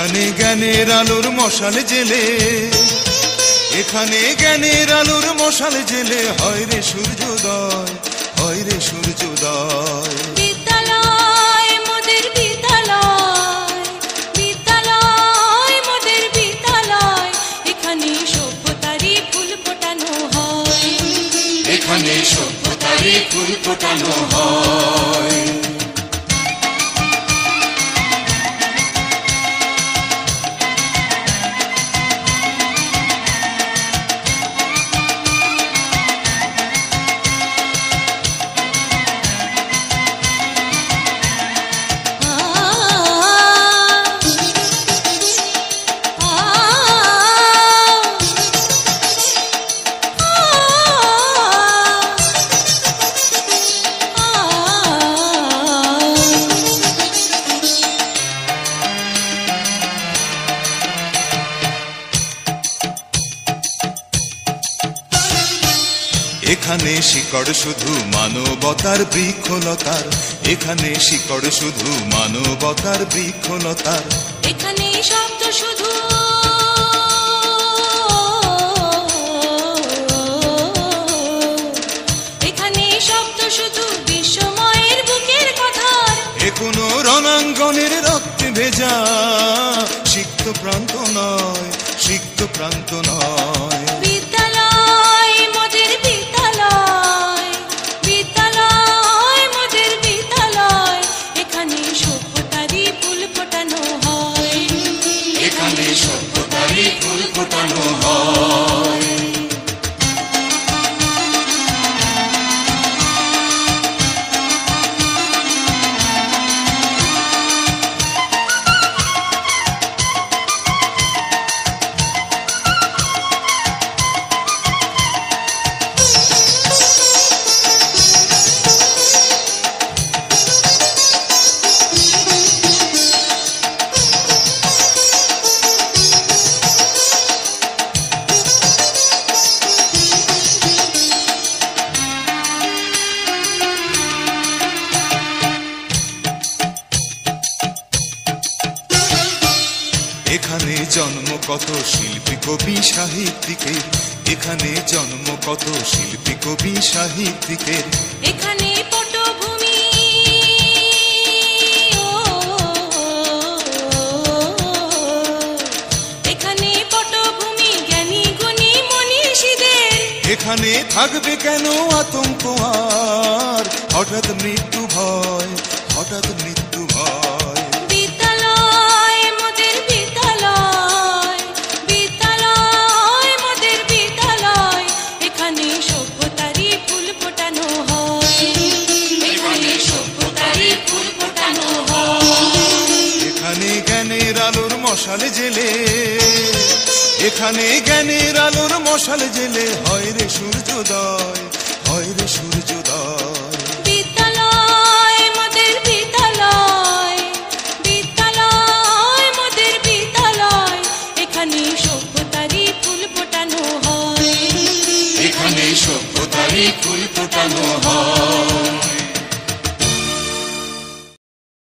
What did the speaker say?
এখানে জ্ঞানের আলোর মশাল জেলে, এখানে জ্ঞানের আলোর মশাল জেলে হয় রে সূর্যোদয়, হয় রে সূর্যোদয়। বিদ্যালয় মোদের বিদ্যালয়, বিদ্যালয় মোদের বিদ্যালয়, এখানে সভ্যতারই ফুল ফোটানো হয়, এখানে সভ্যতারই ফুল ফোটানো হয়। এখানে শিকড় শুধু মানবতার বৃক্ষলতার, এখানে শিকড় শুধু মানবতার বৃক্ষলতার। এখানে শব্দ শুধু এখানে শব্দ শুধু বিশ্বময়ের বুকের কথার। এ কোনো রণাঙ্গনের রক্তে ভেজা সিক্ত প্রান্ত নয়, সিক্ত প্রান্ত নয়। বিদ্যালয় মোদের বিদ্যালয়, বিদ্যালয় মোদের বিদ্যালয়, এখানে সভ্যতারই ফুল ফোটানো হয়, এখানে সভ্যতারই ফুল ফোটানো হয়। এখানে জন্ম কত শিল্পী কবি সাহিত্যিকের, এখানে জন্ম কত শিল্পী কবি সাহিত্যিকের। এখানে পটভূমি এখানে পটভূমি জ্ঞানী গুণী মনীষীদের। এখানে থাকবে কেন আতঙ্ক আর হঠাৎ মৃত্যু ভয়, হঠাৎ মৃত্যু ভয়। বিদ্যালয় মোদের বিদ্যালয়, বিদ্যালয় মোদের বিদ্যালয়, এখানে সভ্যতারই ফুল ফোটানো হয়, এখানে সভ্যতারই ফুল ফোটানো হয়। এখানে জ্ঞানের আলোর মশাল জেলে, এখানে জ্ঞানের আলোর মশাল জেলে হয় রে সূর্যোদয়, হয় রে সূর্যোদয়।